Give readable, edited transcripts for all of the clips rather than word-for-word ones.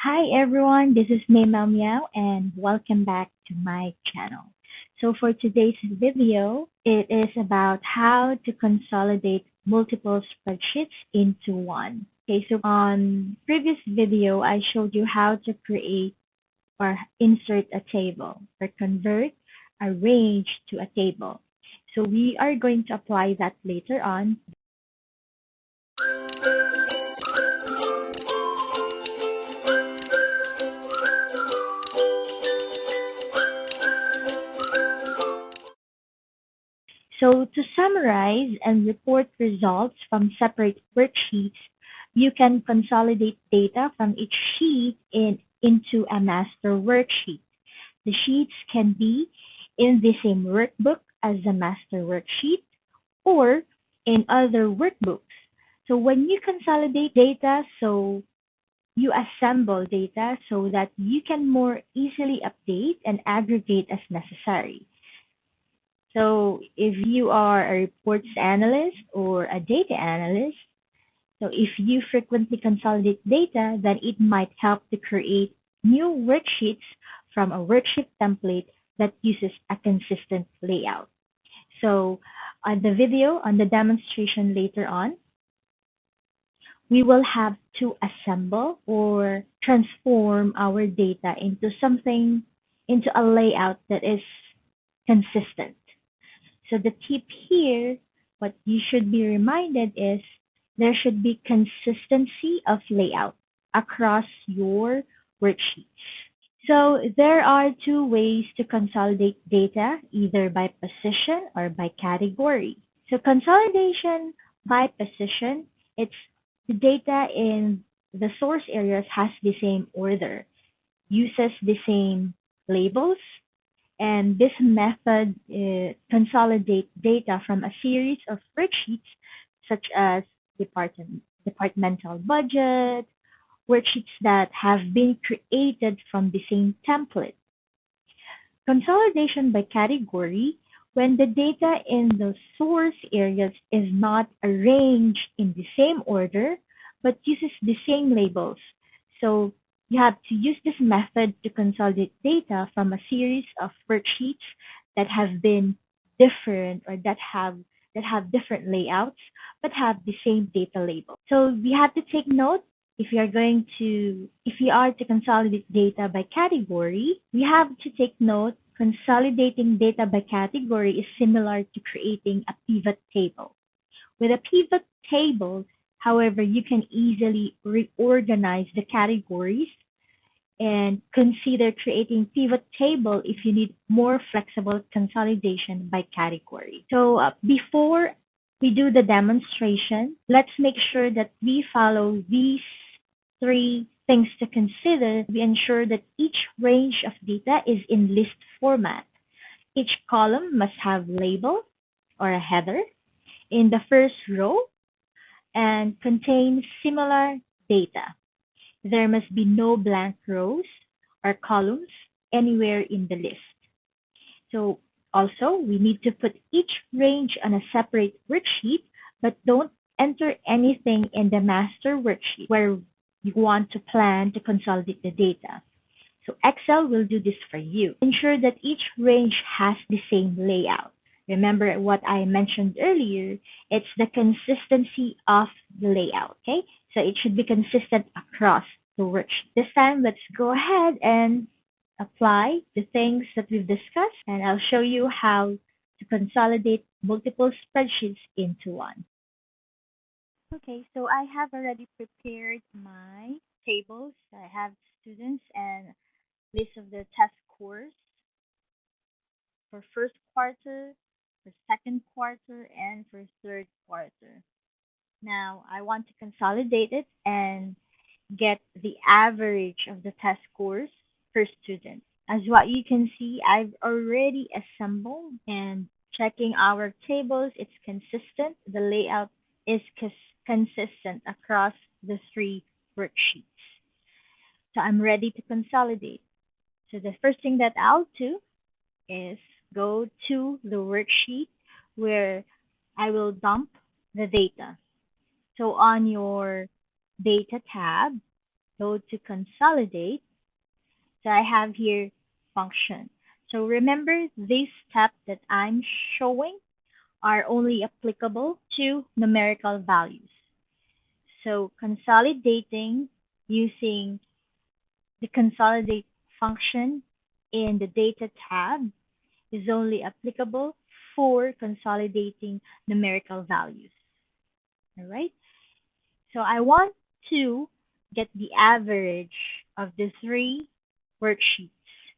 Hi everyone, this is May Meow Meow and welcome back to my channel. So for today's video, it is about how to consolidate multiple spreadsheets into one. Okay, so on previous video, I showed you how to create or insert a table or convert a range to a table. So we are going to apply that later on. So to summarize and report results from separate worksheets, you can consolidate data from each sheet into a master worksheet. The sheets can be in the same workbook as the master worksheet or in other workbooks. So when you consolidate data, so you assemble data so that you can more easily update and aggregate as necessary. So if you are a reports analyst or a data analyst, so if you frequently consolidate data, then it might help to create new worksheets from a worksheet template that uses a consistent layout. So on the video, on the demonstration later on, we will have to assemble or transform our data into a layout that is consistent. So the tip here, what you should be reminded is there should be consistency of layout across your worksheets. So there are two ways to consolidate data, either by position or by category. So consolidation by position, it's the data in the source areas has the same order, uses the same labels, and this method consolidates data from a series of worksheets such as departmental budget, worksheets that have been created from the same template. Consolidation by category, when the data in the source areas is not arranged in the same order, but uses the same labels. So you have to use this method to consolidate data from a series of worksheets that have been different or that have different layouts but have the same data label. So we have to take note if you are to consolidate data by category, we have to take note consolidating data by category is similar to creating a pivot table. With a pivot table, however, you can easily reorganize the categories and consider creating pivot table if you need more flexible consolidation by category. So before we do the demonstration, let's make sure that we follow these three things to consider. We ensure that each range of data is in list format. Each column must have label or a header in the first row and contain similar data. There must be no blank rows or columns anywhere in the list. So also, we need to put each range on a separate worksheet, but don't enter anything in the master worksheet where you want to plan to consolidate the data. So Excel will do this for you. Ensure that each range has the same layout. Remember what I mentioned earlier, it's the consistency of the layout, okay? So it should be consistent across the worksheet. This time, let's go ahead and apply the things that we've discussed, and I'll show you how to consolidate multiple spreadsheets into one. Okay, so I have already prepared my tables. I have students and list of the test scores for first quarter, for second quarter, and for third quarter. Now, I want to consolidate it and get the average of the test scores per student. As what you can see, I've already assembled and checking our tables. It's consistent. The layout is consistent across the three worksheets. So I'm ready to consolidate. So the first thing that I'll do is go to the worksheet where I will dump the data. So on your data tab, go to consolidate. So I have here function. So remember, these steps that I'm showing are only applicable to numerical values. So consolidating using the consolidate function in the data tab is only applicable for consolidating numerical values. All right. So I want to get the average of the three worksheets.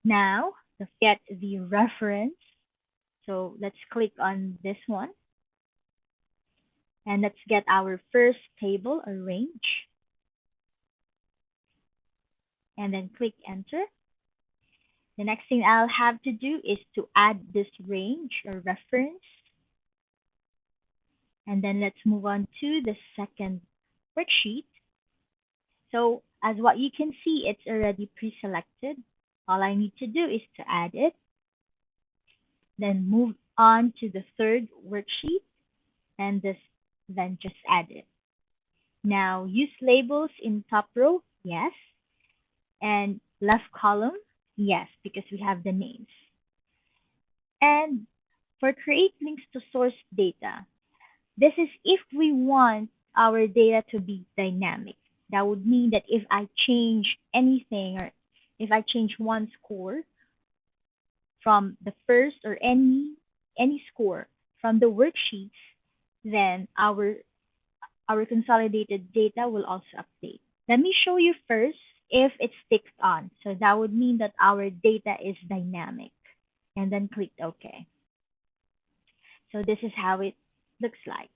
Now, let's get the reference. So let's click on this one and let's get our first table arranged and then click enter. The next thing I'll have to do is to add this range or reference. And then let's move on to the second worksheet. So as what you can see, it's already pre-selected. All I need to do is to add it, then move on to the third worksheet and then just add it. Now use labels in top row, yes, and left column, yes, because we have the names. And for create links to source data, this is if we want our data to be dynamic. That would mean that if I change anything or if I change one score from the first or any score from the worksheets, then our consolidated data will also update. Let me show you first if it's ticked on. So that would mean that our data is dynamic. And then click OK. So this is how it looks like.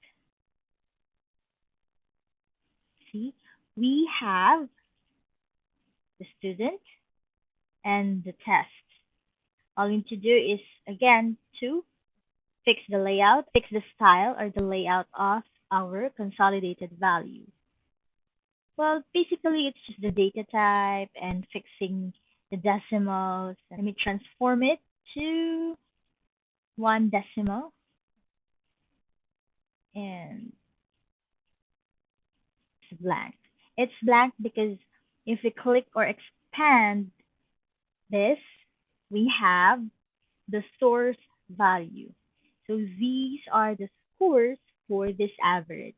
See, we have the student and the test. All we need to do is, again, to fix the layout, fix the style or the layout of our consolidated value. Well, basically, it's just the data type and fixing the decimals. Let me transform it to one decimal. And it's blank. It's blank because if we click or expand this, we have the source value. So these are the scores for this average.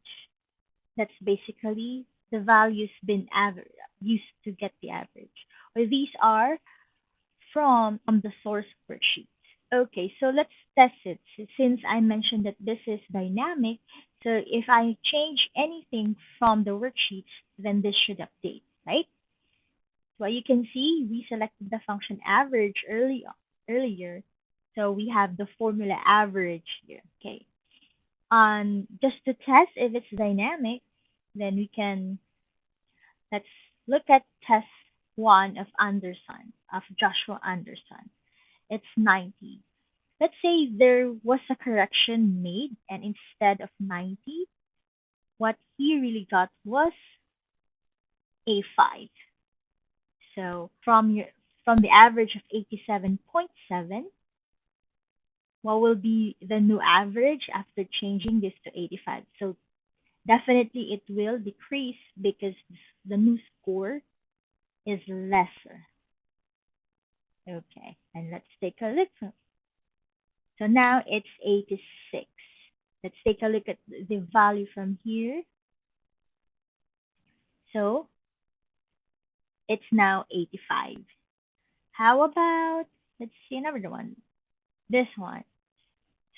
That's basically the values been used to get the average. Or these are from the source worksheet. Okay, so let's test it. Since I mentioned that this is dynamic, so if I change anything from the worksheets, then this should update, right? So you can see we selected the function average earlier. So we have the formula average here. Okay. Just to test if it's dynamic, then we can let's look at test one of Anderson, of Joshua Anderson. It's 90. Let's say there was a correction made and instead of 90, what he really got was a 5. So from the average of 87.7, what will be the new average after changing this to 85? So definitely it will decrease because the new score is lesser. Okay, and let's take a look. So now it's 86. Let's take a look at the value from here. So it's now 85. How about, let's see another one, this one.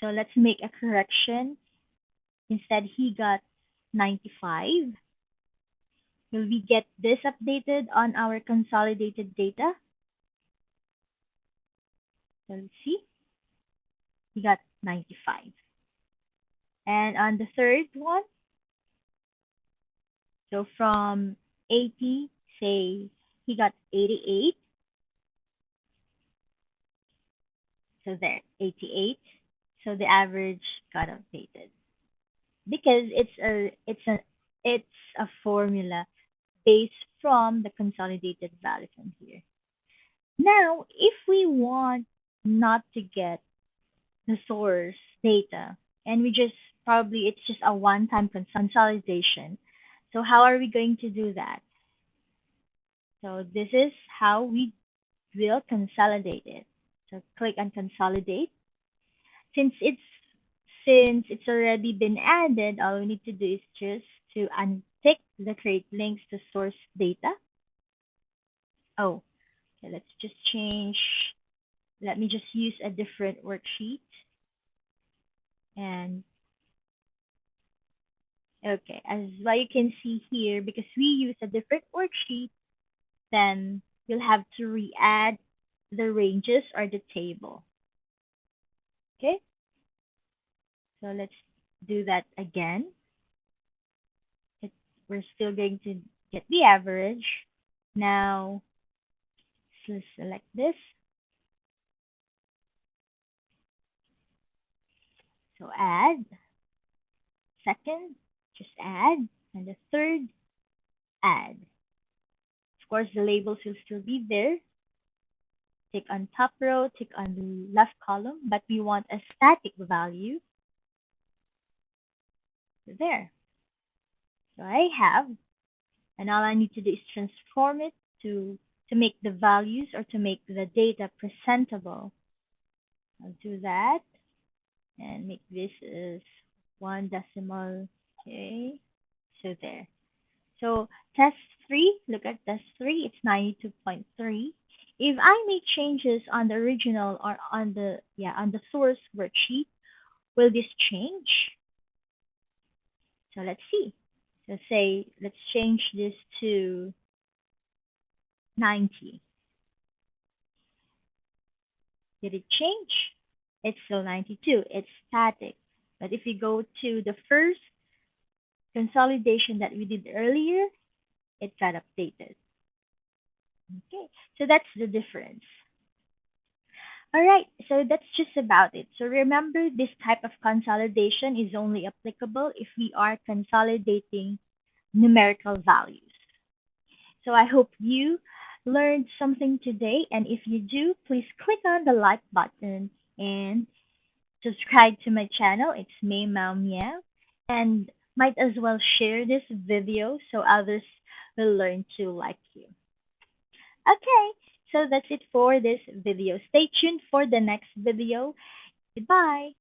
So let's make a correction. Instead, he got 95. Will we get this updated on our consolidated data? So let's see. He got 95. And on the third one, so from 80, say he got 88. So there, 88. So the average got updated because it's a formula based from the consolidated value from here. Now, if we want not to get the source data and we just probably it's just a one-time consolidation. So how are we going to do that? So this is how we will consolidate it. So click on consolidate. Since it's since it's already been added, all we need to do is just to untick the create links to source data. Oh, okay, let's just change. Let me just use a different worksheet. And okay, as what you can see here, because we use a different worksheet, then you'll have to re-add the ranges or the table. Okay, so let's do that again. It, we're still going to get the average. Now, let's select this. So add, second, just add, and the third, add. Of course, the labels will still be there. Tick on top row, tick on the left column, but we want a static value. So there. So I have, and all I need to do is transform it to make the values or to make the data presentable. I'll do that and make this as 1 decimal. Okay, so there. So test 3, look at test 3, it's 92.3. If I make changes on the original or on the source worksheet, will this change? So let's see. So say let's change this to 90. Did it change? It's still 92. It's static. But if you go to the first consolidation that we did earlier, it got updated. Okay, so that's the difference. All right, so that's just about it. So remember, this type of consolidation is only applicable if we are consolidating numerical values. So I hope you learned something today. And if you do, please click on the like button and subscribe to my channel. It's me, Mao Meow. And might as well share this video so others will learn to like you. Okay, so that's it for this video. Stay tuned for the next video. Goodbye.